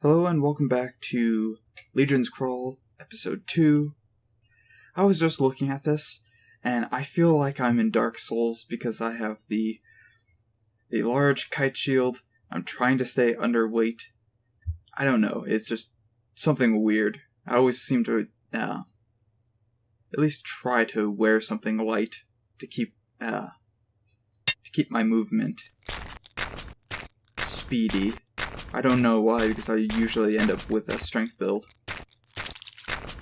Hello and welcome back to Legion's Crawl, Episode 2. I was just looking at this, and I feel like I'm in Dark Souls because I have the large kite shield. I'm trying to stay underweight. I don't know, it's just something weird. I always seem to at least try to wear something light to keep my movement speedy. I don't know why, because I usually end up with a strength build.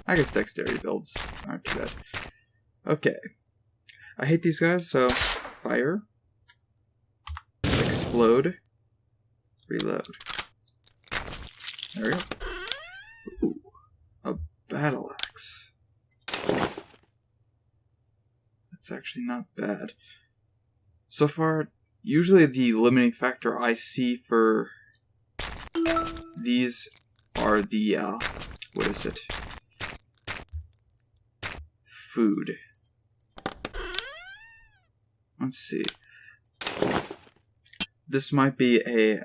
I guess dexterity builds aren't too bad. Okay. I hate these guys, so fire. Explode. Reload. There we go. Ooh. A battle axe. That's actually not bad. So far, usually the limiting factor I see for these are the, what is it? Food. Let's see. This might be a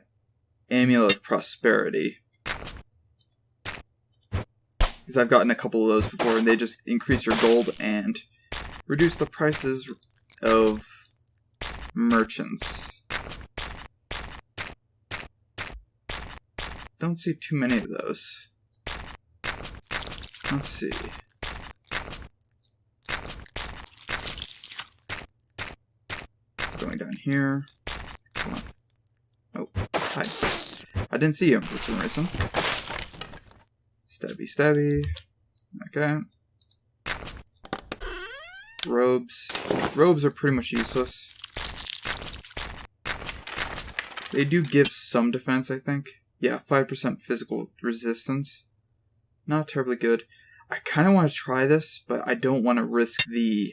amulet of prosperity. Because I've gotten a couple of those before, and they just increase your gold and reduce the prices of merchants. Don't see too many of those. Let's see. Going down here. Come on. Oh, hi. I didn't see him for some reason. Stabby, stabby. Okay. Robes. Robes are pretty much useless. They do give some defense, I think. Yeah, 5% physical resistance. Not terribly good. I kind of want to try this, but I don't want to risk the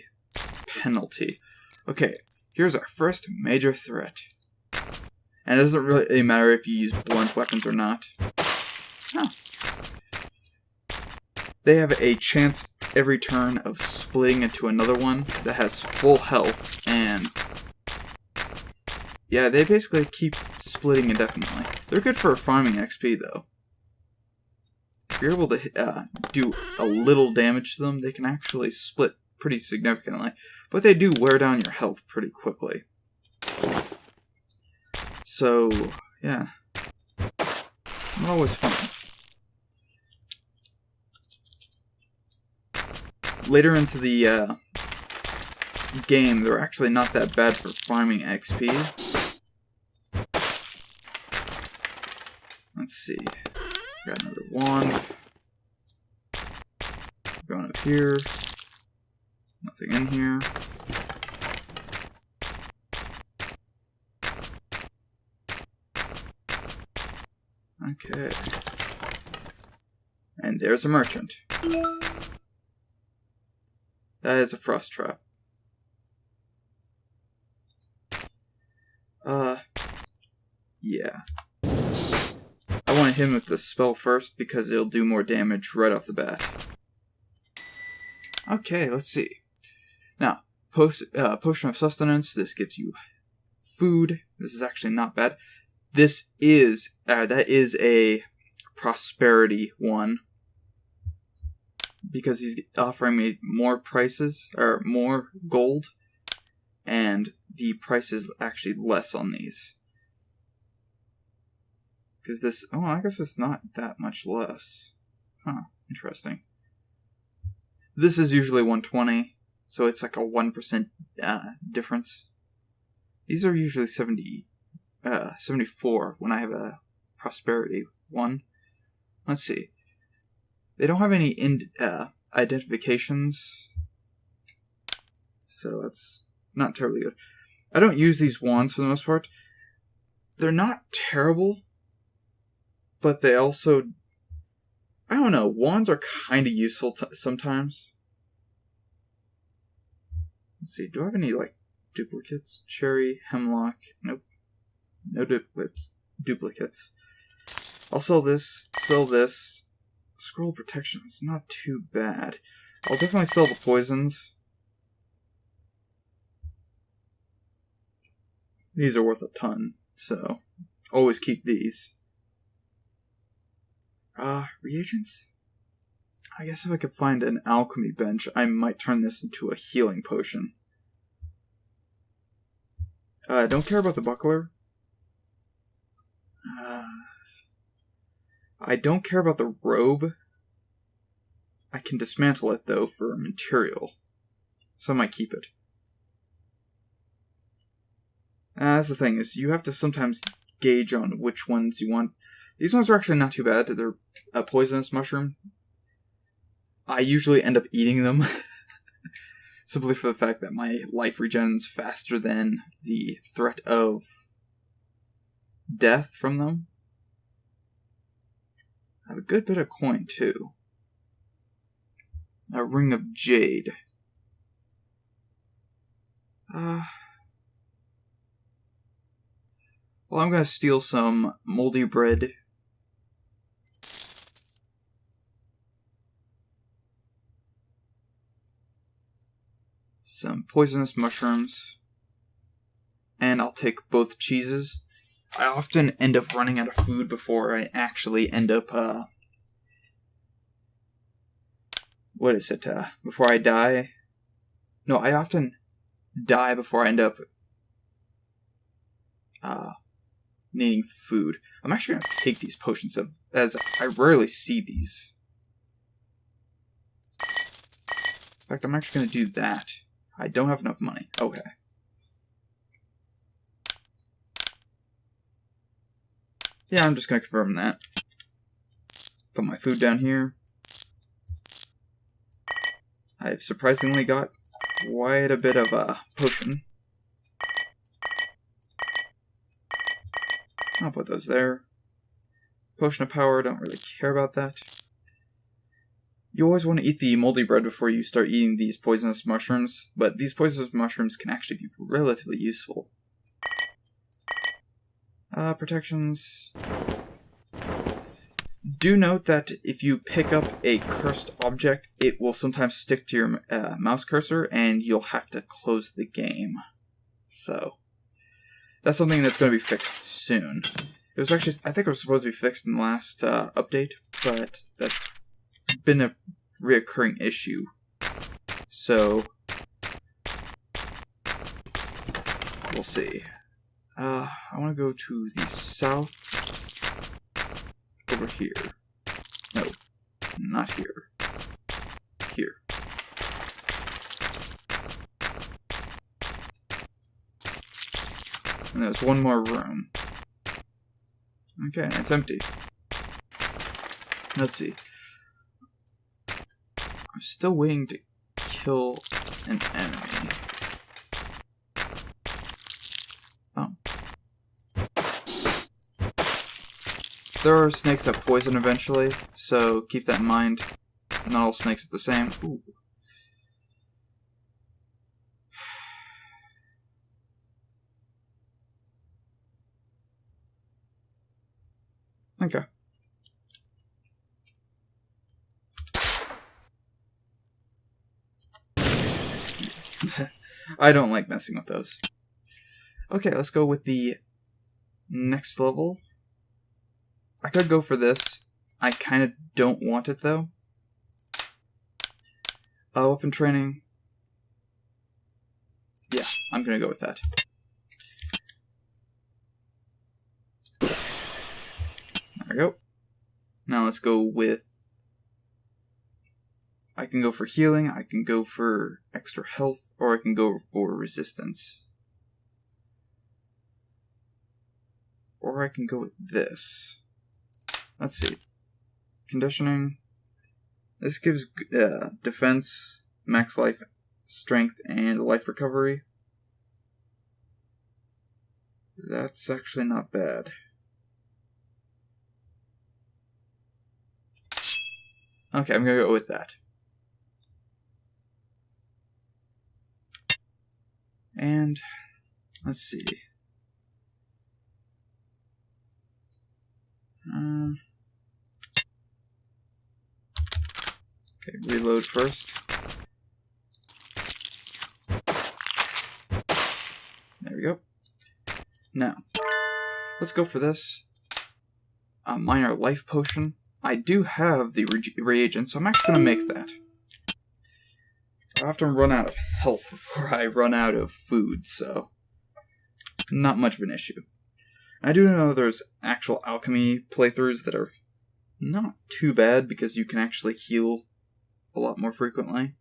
penalty. Okay, here's our first major threat. And it doesn't really matter if you use blunt weapons or not. Huh. They have a chance every turn of splitting into another one that has full health, and yeah, they basically keep splitting indefinitely. They're good for farming XP, though. If you're able to do a little damage to them, they can actually split pretty significantly. But they do wear down your health pretty quickly. So, yeah. Not always fun. Later into the game, they're actually not that bad for farming XP. Let's see. Got another wand. Going up here. Nothing in here. Okay. And there's a merchant. That is a frost trap. Yeah. I want to hit him with the spell first because it'll do more damage right off the bat. Okay, let's see. Now, potion of sustenance. This gives you food. This is actually not bad. This is that is a prosperity one because he's offering me more prices or more gold, and the price is actually less on these. Because this... Oh, I guess it's not that much less. Huh. Interesting. This is usually 120, so it's like a 1% difference. These are usually 74 when I have a prosperity one. Let's see. They don't have any identifications, so that's not terribly good. I don't use these wands for the most part. They're not terrible, but they also... I don't know, wands are kind of useful sometimes. Let's see, do I have any, like, duplicates? Cherry, hemlock, nope. No duplicates. I'll sell this, Scroll protection is not too bad. I'll definitely sell the poisons. These are worth a ton, so always keep these. Reagents? I guess if I could find an alchemy bench, I might turn this into a healing potion. I don't care about the buckler. I don't care about the robe. I can dismantle it, though, for material. So I might keep it. That's the thing, is you have to sometimes gauge on which ones you want. These ones are actually not too bad. They're a poisonous mushroom. I usually end up eating them. Simply for the fact that my life regens faster than the threat of death from them. I have a good bit of coin, too. A ring of jade. Well, I'm going to steal some moldy bread. Some poisonous mushrooms. And I'll take both cheeses. I often end up running out of food before I actually end up, before I die? No, I often die before I end up, needing food. I'm actually going to take these potions, as I rarely see these. In fact, I'm actually going to do that. I don't have enough money. Okay. Yeah, I'm just going to confirm that. Put my food down here. I've surprisingly got quite a bit of a potion. I'll put those there. Potion of power, don't really care about that. You always want to eat the moldy bread before you start eating these poisonous mushrooms, but these poisonous mushrooms can actually be relatively useful. Protections. Do note that if you pick up a cursed object, it will sometimes stick to your mouse cursor, and you'll have to close the game. So, that's something that's going to be fixed soon. It was actually, I think it was supposed to be fixed in the last update, but that's been a reoccurring issue. So, we'll see. I want to go to the south. Over here. No, not here. Here. And there's one more room. Okay, it's empty. Let's see. I'm still waiting to kill an enemy. Oh. There are snakes that poison eventually, so keep that in mind. Not all snakes are the same. Ooh. Okay. I don't like messing with those. Okay, let's go with the next level. I could go for this. I kind of don't want it, though. Weapon training. Yeah, I'm going to go with that. There we go. Now let's go with... I can go for healing, I can go for extra health, or I can go for resistance. Or I can go with this. Let's see. Conditioning. This gives defense, max life, strength, and life recovery. That's actually not bad. Okay, I'm gonna go with that. And let's see. Okay, reload first. There we go. Now, let's go for this. A minor life potion. I do have the reagent, so I'm actually going to make that. I often run out of health before I run out of food, so not much of an issue. I do know there's actual alchemy playthroughs that are not too bad because you can actually heal a lot more frequently.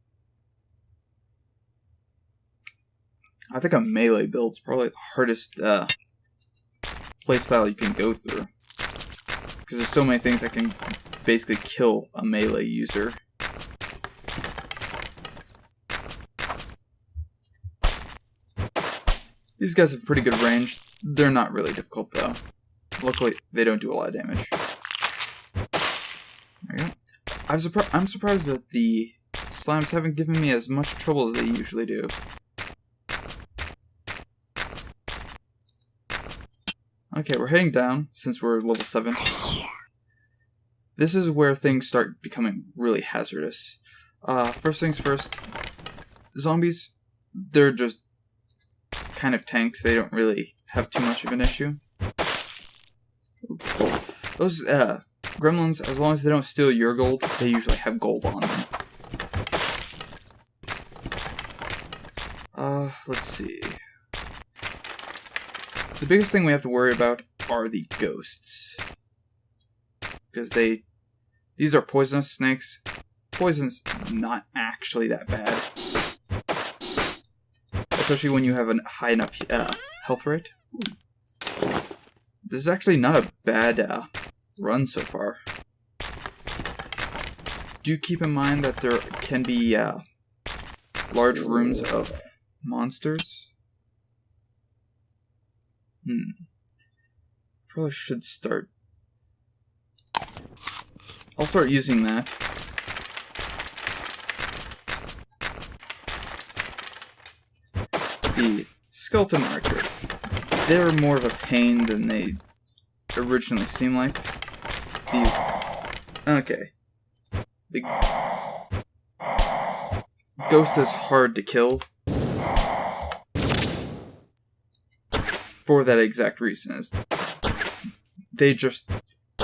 I think a melee build's probably the hardest playstyle you can go through. Because there's so many things that can basically kill a melee user. These guys have pretty good range. They're not really difficult though. Luckily, they don't do a lot of damage. There you go. I'm surprised that the slimes haven't given me as much trouble as they usually do. Okay, we're heading down, since we're level 7. This is where things start becoming really hazardous. First things first, zombies, they're just kind of tanks. They don't really have too much of an issue. Those gremlins, as long as they don't steal your gold, they usually have gold on them. Let's see. The biggest thing we have to worry about are the ghosts. Because these are poisonous snakes. Poison's not actually that bad. Especially when you have a high enough health rate. This is actually not a bad run so far. Do keep in mind that there can be large rooms of monsters. Probably should start. I'll start using that. The skeleton archer. They're more of a pain than they originally seem like. Okay. The ghost is hard to kill. For that exact reason, is they just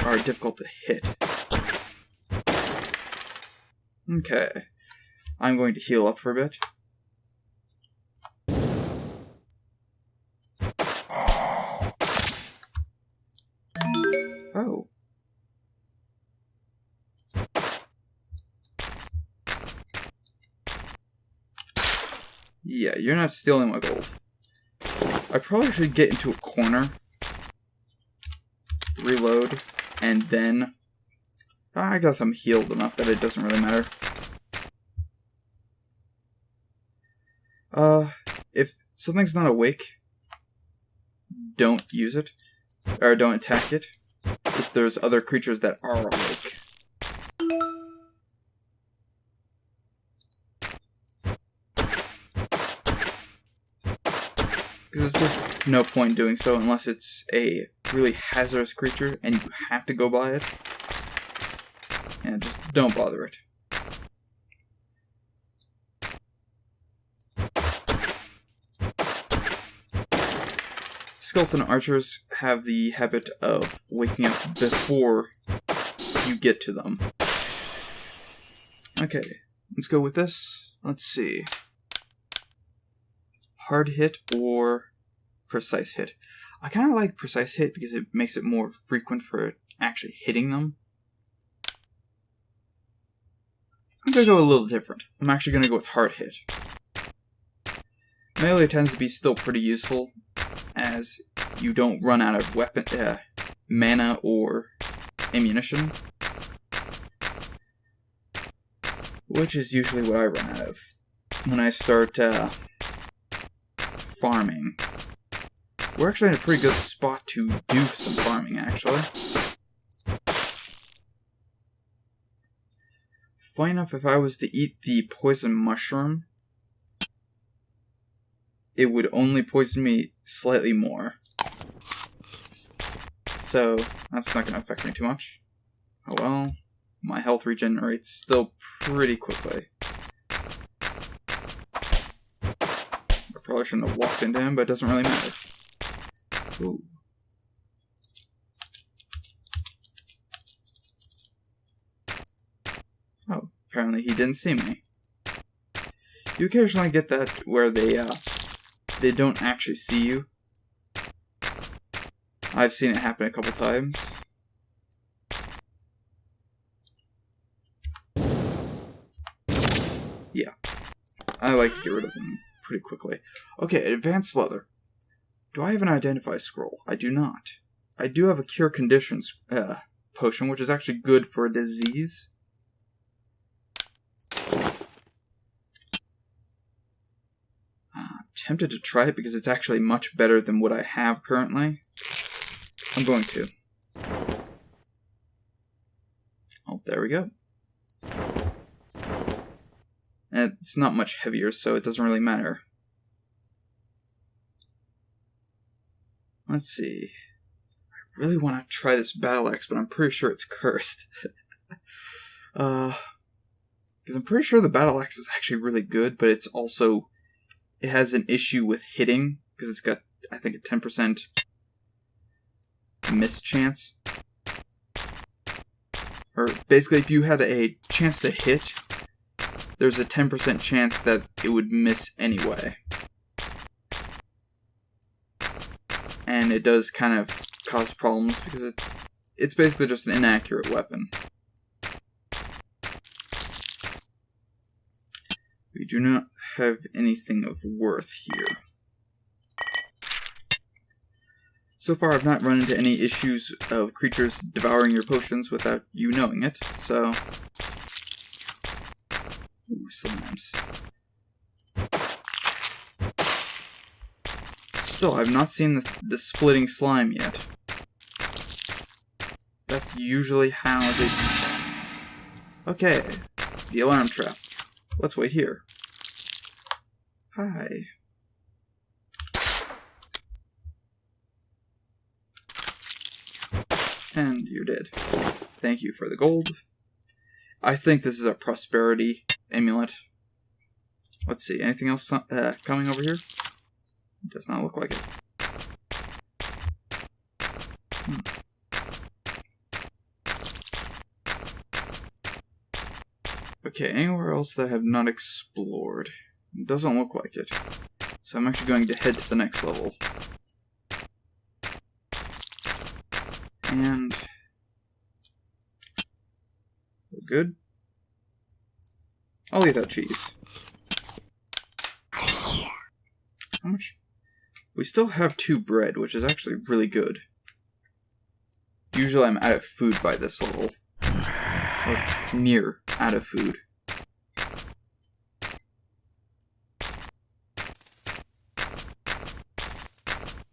are difficult to hit. Okay. I'm going to heal up for a bit. Oh. Yeah, you're not stealing my gold. I probably should get into a corner, reload, and then... I guess I'm healed enough that it doesn't really matter. If something's not awake, don't use it, or don't attack it, if there's other creatures that are awake. Because there's just no point doing so unless it's a really hazardous creature and you have to go by it. And just don't bother it. Skeleton archers have the habit of waking up before you get to them. Okay, let's go with this. Let's see. Hard hit or precise hit. I kind of like precise hit because it makes it more frequent for actually hitting them. I'm going to go a little different. I'm actually going to go with hard hit. Melee tends to be still pretty useful as you don't run out of mana or ammunition. Which is usually what I run out of when I start farming. We're actually in a pretty good spot to do some farming, actually. Funny enough, if I was to eat the poison mushroom, it would only poison me slightly more. So, that's not going to affect me too much. Oh well, my health regenerates still pretty quickly. I probably shouldn't have walked into him, but it doesn't really matter. Ooh. apparently he didn't see me. You occasionally get that where they don't actually see you. I've seen it happen a couple times. Yeah. I like to get rid of them pretty quickly. Okay, advanced leather. Do I have an identify scroll? I do not. I do have a cure conditions potion, which is actually good for a disease. Tempted to try it because it's actually much better than what I have currently. I'm going to. Oh, there we go. And it's not much heavier, so it doesn't really matter. Let's see. I really want to try this battle axe, but I'm pretty sure it's cursed. Because I'm pretty sure the battle axe is actually really good, but it's also... It has an issue with hitting, because it's got, I think, a 10% miss chance. Or, basically, if you had a chance to hit, there's a 10% chance that it would miss anyway. And it does kind of cause problems, because it's basically just an inaccurate weapon. We do not have anything of worth here. So far, I've not run into any issues of creatures devouring your potions without you knowing it, so... Ooh, slimes. Still, I've not seen the splitting slime yet. That's usually how they... Okay, the alarm trap. Let's wait here. Hi. And you're dead. Thank you for the gold. I think this is a prosperity amulet. Let's see, anything else coming over here? Does not look like it. Okay, anywhere else that I have not explored? It doesn't look like it. So I'm actually going to head to the next level. And... we're good. I'll eat that cheese. How much? We still have 2 bread, which is actually really good. Usually I'm out of food by this level. Or near out of food.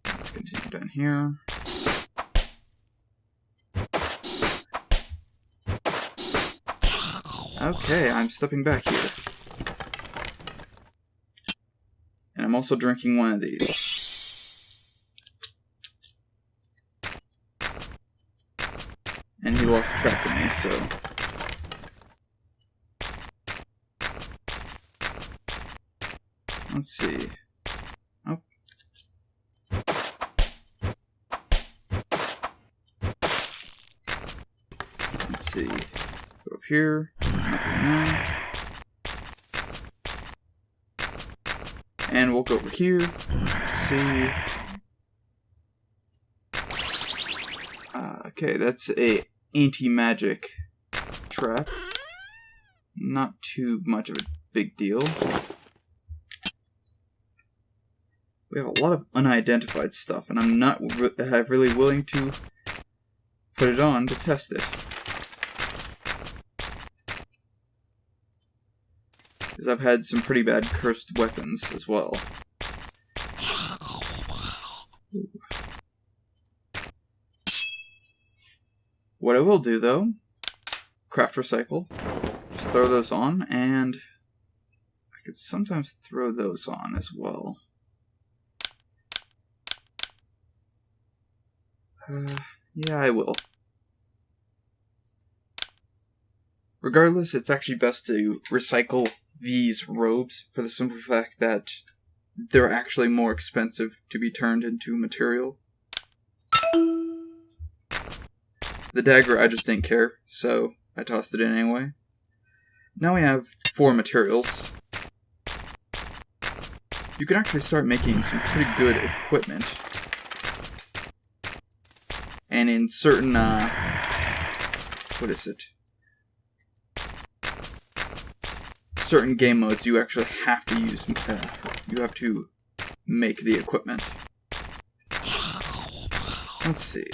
Let's continue down here. Okay, I'm stepping back here. And I'm also drinking one of these. And he lost track of me, so... Let's see. Oh. Let's see. Go up here. Nothing there. And we'll go over here. Let's see. Okay, that's a anti-magic trap. Not too much of a big deal. We have a lot of unidentified stuff, and I'm not really willing to put it on to test it. Because I've had some pretty bad cursed weapons as well. Ooh. What I will do, though, craft recycle, just throw those on, and I could sometimes throw those on as well. Yeah, I will. Regardless, it's actually best to recycle these robes for the simple fact that they're actually more expensive to be turned into material. The dagger, I just didn't care, so I tossed it in anyway. now we have 4 materials. You can actually start making some pretty good equipment. And in certain, what is it? Certain game modes, you actually have to use, you have to make the equipment. Let's see.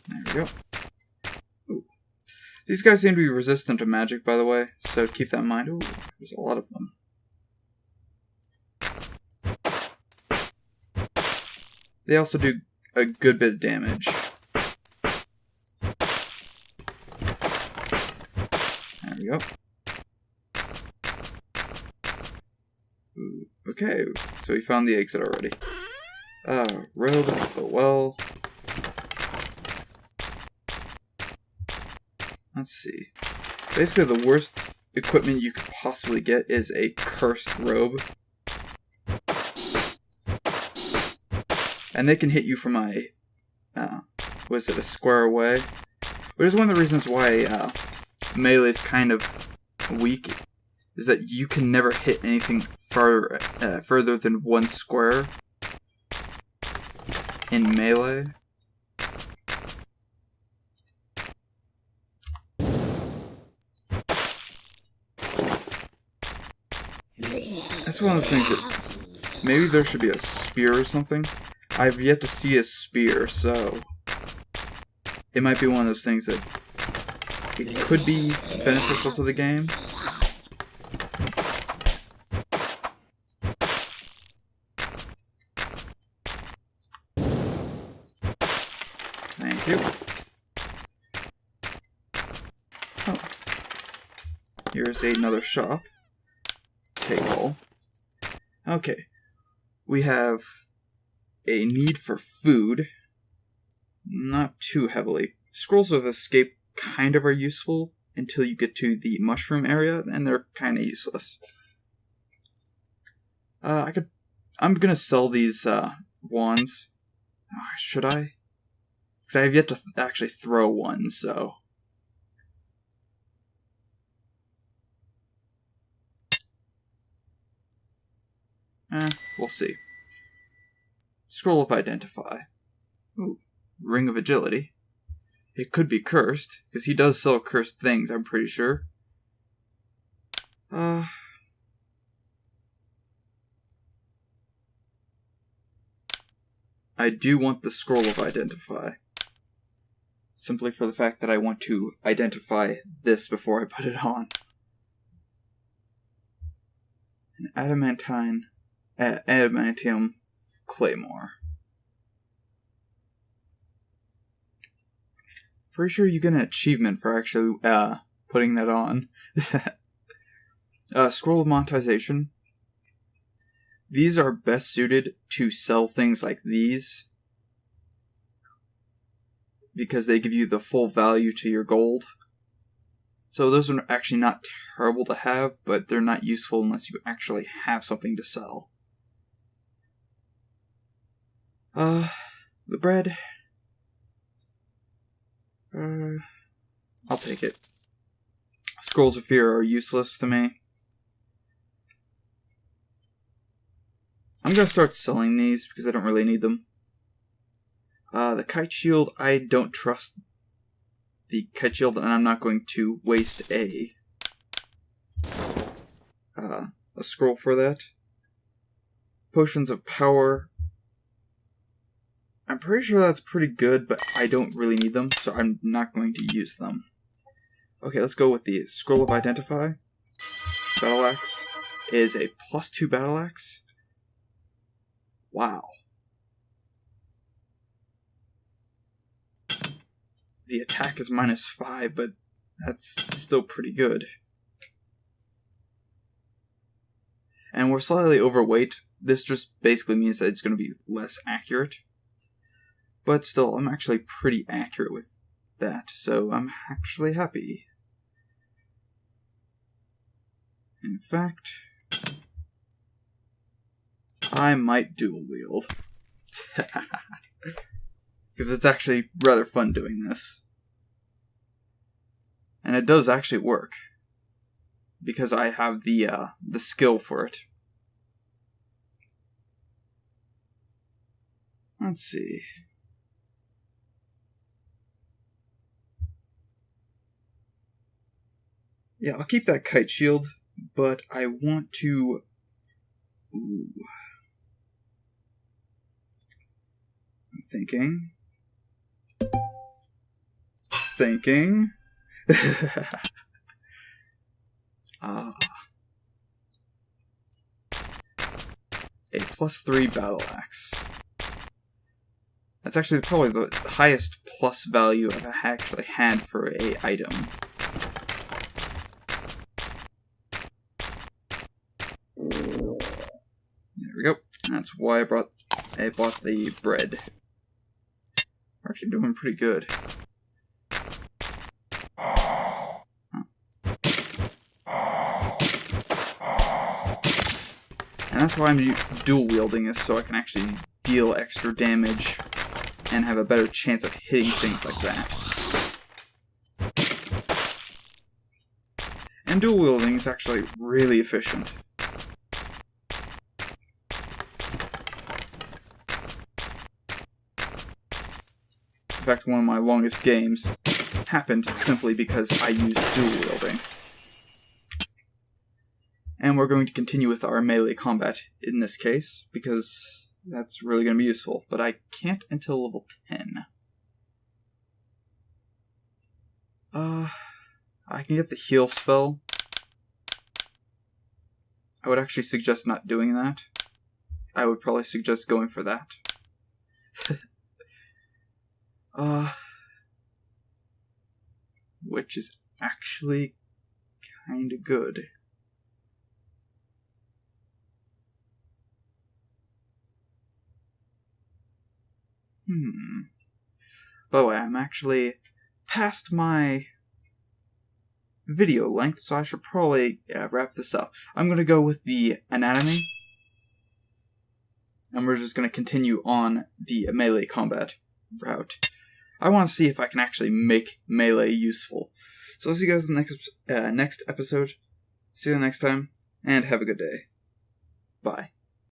There we go. Ooh. These guys seem to be resistant to magic, by the way, so keep that in mind. Ooh, there's a lot of them. They also do a good bit of damage. There we go. Ooh, okay, so we found the exit already. Robe, oh well. Let's see. Basically, the worst equipment you could possibly get is a cursed robe. And they can hit you from a, a square away. Which is one of the reasons why melee is kind of weak, is that you can never hit anything further than 1 square in melee. That's one of those things that maybe there should be a spear or something. I've yet to see a spear, so it might be one of those things that it could be beneficial to the game. Thank you. Oh. Here's another shop. Take all. Okay. We have a need for food. Not too heavily. Scrolls of escape kind of are useful until you get to the mushroom area, and they're kind of useless. I'm gonna sell these wands. Should I? Because I have yet to actually throw one, so. We'll see. Scroll of Identify. Ooh, Ring of Agility. It could be cursed, because he does sell cursed things, I'm pretty sure. I do want the Scroll of Identify. Simply for the fact that I want to identify this before I put it on. An adamantium claymore. Pretty sure you get an achievement for actually putting that on. Scroll of Monetization. These are best suited to sell things like these, because they give you the full value to your gold. So those are actually not terrible to have, but they're not useful unless you actually have something to sell. The bread. I'll take it. Scrolls of Fear are useless to me. I'm gonna start selling these because I don't really need them. The Kite Shield, I don't trust the Kite Shield, and I'm not going to waste a scroll for that. Potions of Power. I'm pretty sure that's pretty good, but I don't really need them, so I'm not going to use them. Okay, let's go with the Scroll of Identify. Battle Axe is a +2 Battle Axe. Wow. The attack is -5, but that's still pretty good. And we're slightly overweight. This just basically means that it's going to be less accurate. But still, I'm actually pretty accurate with that, so I'm actually happy. In fact, I might dual wield. because it's actually rather fun doing this. And it does actually work, because I have the skill for it. Let's see. Yeah, I'll keep that kite shield, but I want to... Ooh. I'm thinking. A +3 battle axe. That's actually probably the highest plus value I've actually had for a item. There we go. That's why I bought the bread. We're actually doing pretty good. And that's why I'm dual wielding, is so I can actually deal extra damage and have a better chance of hitting things like that. And dual wielding is actually really efficient. In fact, one of my longest games happened simply because I used dual wielding. And we're going to continue with our melee combat in this case, because that's really going to be useful. But I can't until level 10. I can get the heal spell. I would actually suggest not doing that. I would probably suggest going for that. Which is actually kinda good. By the way, I'm actually past my video length, so I should probably wrap this up. I'm going to go with the anatomy, and we're just going to continue on the melee combat route. I want to see if I can actually make melee useful. So I'll see you guys in the next episode. See you next time, and have a good day. Bye.